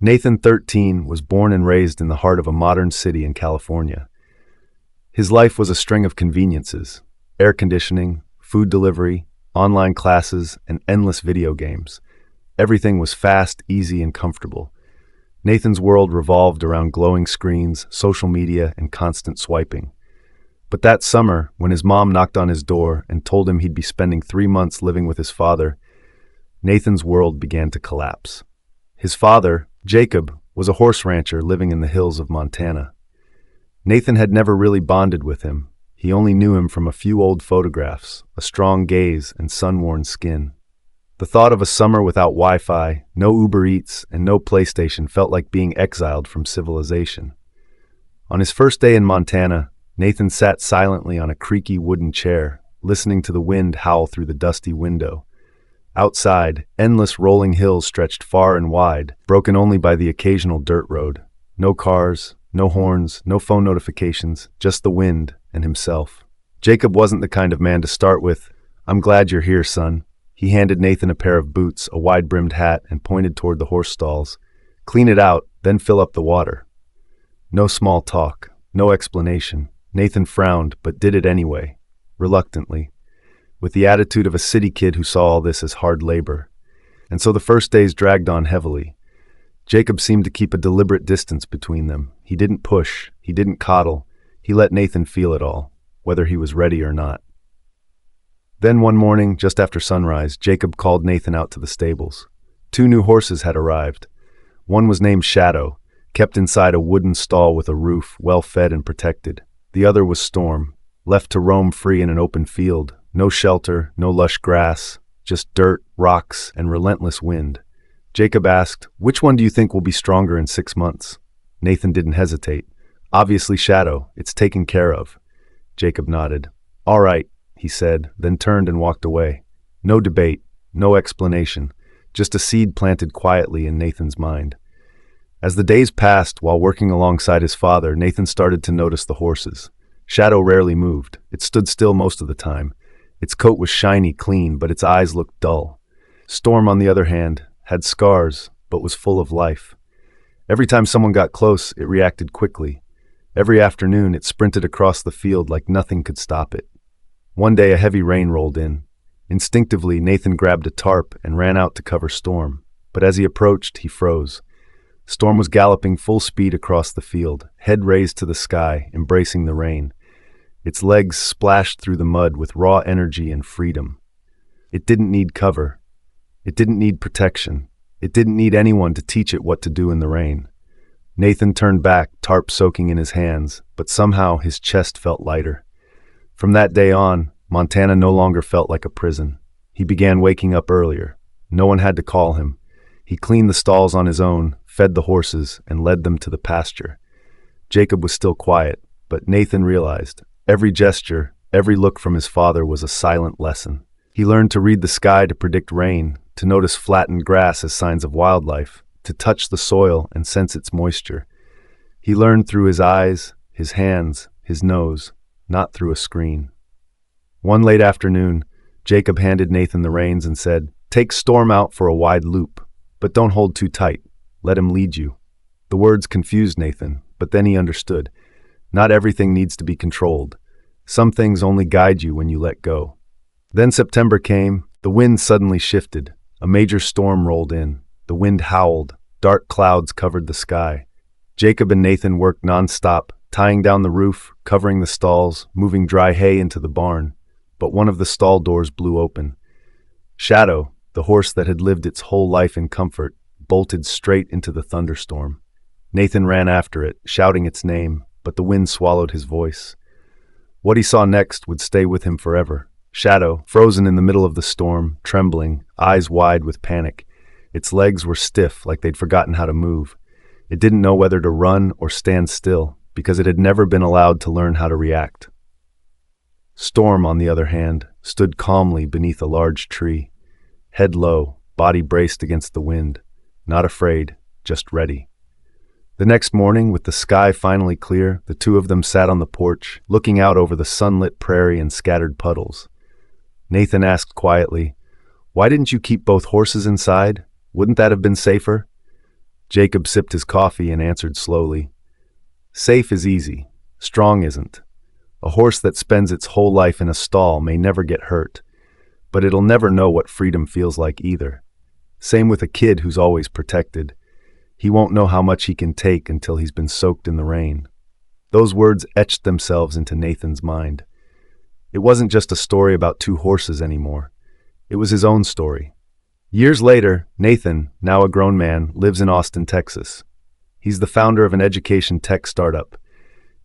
Nathan, 13, was born and raised in the heart of a modern city in California. His life was a string of conveniences: air conditioning, food delivery, online classes, and endless video games. Everything was fast, easy, and comfortable. Nathan's world revolved around glowing screens, social media, and constant swiping. But that summer, when his mom knocked on his door and told him he'd be spending 3 months living with his father, Nathan's world began to collapse. His father, Jacob, was a horse rancher living in the hills of Montana. Nathan had never really bonded with him. He only knew him from a few old photographs, a strong gaze, and sun-worn skin. The thought of a summer without Wi-Fi, no Uber Eats, and no PlayStation felt like being exiled from civilization. On his first day in Montana, Nathan sat silently on a creaky wooden chair, listening to the wind howl through the dusty window. Outside, endless rolling hills stretched far and wide, broken only by the occasional dirt road. No cars, no horns, no phone notifications, just the wind and himself. Jacob wasn't the kind of man to start with, "I'm glad you're here, son." He handed Nathan a pair of boots, a wide-brimmed hat, and pointed toward the horse stalls. "Clean it out, then fill up the water." No small talk, no explanation. Nathan frowned, but did it anyway, reluctantly, with the attitude of a city kid who saw all this as hard labor. And so the first days dragged on heavily. Jacob seemed to keep a deliberate distance between them. He didn't push, he didn't coddle. He let Nathan feel it all, whether he was ready or not. Then one morning, just after sunrise, Jacob called Nathan out to the stables. 2 new horses had arrived. One was named Shadow, kept inside a wooden stall with a roof, well fed and protected. The other was Storm, left to roam free in an open field. No shelter, no lush grass, just dirt, rocks, and relentless wind. Jacob asked, "Which one do you think will be stronger in 6 months?" Nathan didn't hesitate. "Obviously Shadow, it's taken care of." Jacob nodded. "All right," he said, then turned and walked away. No debate, no explanation, just a seed planted quietly in Nathan's mind. As the days passed, while working alongside his father, Nathan started to notice the horses. Shadow rarely moved. It stood still most of the time. Its coat was shiny clean, but its eyes looked dull. Storm, on the other hand, had scars, but was full of life. Every time someone got close, it reacted quickly. Every afternoon, it sprinted across the field like nothing could stop it. One day, a heavy rain rolled in. Instinctively, Nathan grabbed a tarp and ran out to cover Storm. But as he approached, he froze. Storm was galloping full speed across the field, head raised to the sky, embracing the rain. Its legs splashed through the mud with raw energy and freedom. It didn't need cover. It didn't need protection. It didn't need anyone to teach it what to do in the rain. Nathan turned back, tarp soaking in his hands, but somehow his chest felt lighter. From that day on, Montana no longer felt like a prison. He began waking up earlier. No one had to call him. He cleaned the stalls on his own, fed the horses, and led them to the pasture. Jacob was still quiet, but Nathan realized every gesture, every look from his father was a silent lesson. He learned to read the sky to predict rain, to notice flattened grass as signs of wildlife, to touch the soil and sense its moisture. He learned through his eyes, his hands, his nose, not through a screen. One late afternoon, Jacob handed Nathan the reins and said, "Take Storm out for a wide loop, but don't hold too tight. Let him lead you." The words confused Nathan, but then he understood. Not everything needs to be controlled. Some things only guide you when you let go. Then September came. The wind suddenly shifted. A major storm rolled in. The wind howled. Dark clouds covered the sky. Jacob and Nathan worked nonstop, tying down the roof, covering the stalls, moving dry hay into the barn. But one of the stall doors blew open. Shadow, the horse that had lived its whole life in comfort, bolted straight into the thunderstorm. Nathan ran after it, shouting its name, but the wind swallowed his voice. What he saw next would stay with him forever. Shadow, frozen in the middle of the storm, trembling, eyes wide with panic. Its legs were stiff, like they'd forgotten how to move. It didn't know whether to run or stand still, because it had never been allowed to learn how to react. Storm, on the other hand, stood calmly beneath a large tree. Head low, body braced against the wind. Not afraid, just ready. The next morning, with the sky finally clear, the two of them sat on the porch, looking out over the sunlit prairie and scattered puddles. Nathan asked quietly, "Why didn't you keep both horses inside? Wouldn't that have been safer?" Jacob sipped his coffee and answered slowly, "Safe is easy, strong isn't. A horse that spends its whole life in a stall may never get hurt, but it'll never know what freedom feels like either. Same with a kid who's always protected. He won't know how much he can take until he's been soaked in the rain." Those words etched themselves into Nathan's mind. It wasn't just a story about two horses anymore. It was his own story. Years later, Nathan, now a grown man, lives in Austin, Texas. He's the founder of an education tech startup.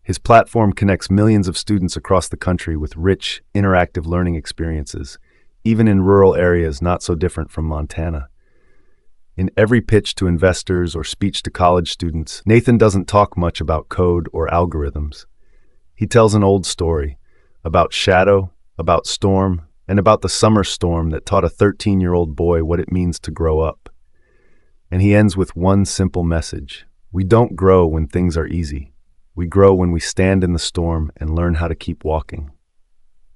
His platform connects millions of students across the country with rich, interactive learning experiences, even in rural areas not so different from Montana. In every pitch to investors or speech to college students, Nathan doesn't talk much about code or algorithms. He tells an old story about shadow, about storm, and about the summer storm that taught a 13-year-old boy what it means to grow up. And he ends with one simple message. We don't grow when things are easy. We grow when we stand in the storm and learn how to keep walking.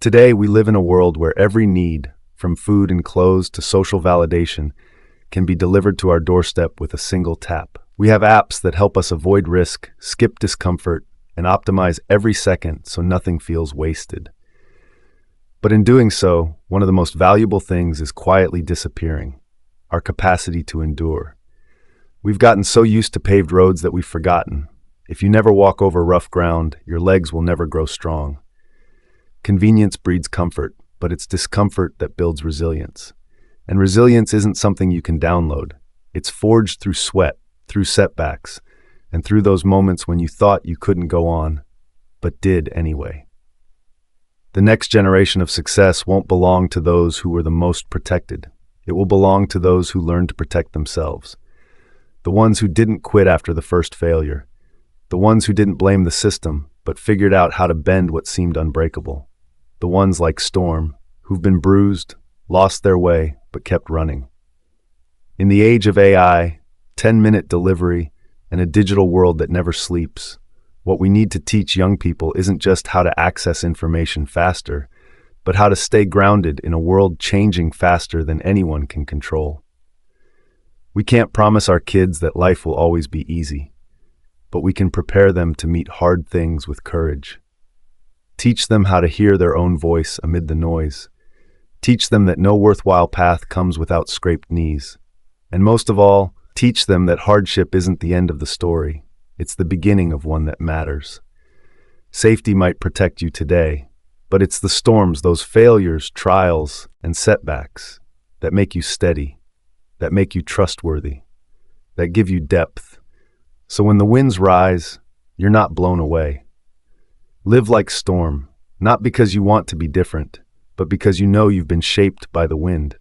Today, we live in a world where every need, from food and clothes to social validation, can be delivered to our doorstep with a single tap. We have apps that help us avoid risk, skip discomfort, and optimize every second so nothing feels wasted. But in doing so, one of the most valuable things is quietly disappearing: our capacity to endure. We've gotten so used to paved roads that we've forgotten. If you never walk over rough ground, your legs will never grow strong. Convenience breeds comfort, but it's discomfort that builds resilience. And resilience isn't something you can download. It's forged through sweat, through setbacks, and through those moments when you thought you couldn't go on, but did anyway. The next generation of success won't belong to those who were the most protected. It will belong to those who learned to protect themselves. The ones who didn't quit after the first failure. The ones who didn't blame the system, but figured out how to bend what seemed unbreakable. The ones like Storm, who've been bruised, lost their way, but kept running. In the age of AI, 10-minute delivery, and a digital world that never sleeps, what we need to teach young people isn't just how to access information faster, but how to stay grounded in a world changing faster than anyone can control. We can't promise our kids that life will always be easy, but we can prepare them to meet hard things with courage. Teach them how to hear their own voice amid the noise. Teach them that no worthwhile path comes without scraped knees. And most of all, teach them that hardship isn't the end of the story. It's the beginning of one that matters. Safety might protect you today, but it's the storms, those failures, trials, and setbacks that make you steady, that make you trustworthy, that give you depth. So when the winds rise, you're not blown away. Live like Storm, not because you want to be different, but because you know you've been shaped by the wind.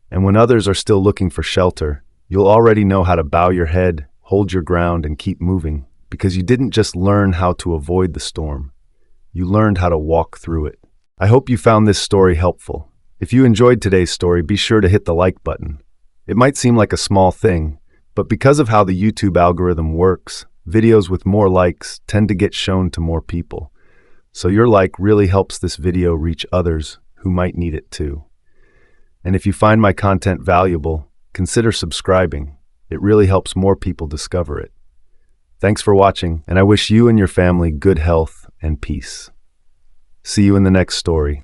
And when others are still looking for shelter, you'll already know how to bow your head, hold your ground, and keep moving, because you didn't just learn how to avoid the storm. You learned how to walk through it. I hope you found this story helpful. If you enjoyed today's story, be sure to hit the like button. It might seem like a small thing, but because of how the YouTube algorithm works, videos with more likes tend to get shown to more people. So your like really helps this video reach others who might need it too. And if you find my content valuable, consider subscribing. It really helps more people discover it. Thanks for watching, and I wish you and your family good health and peace. See you in the next story.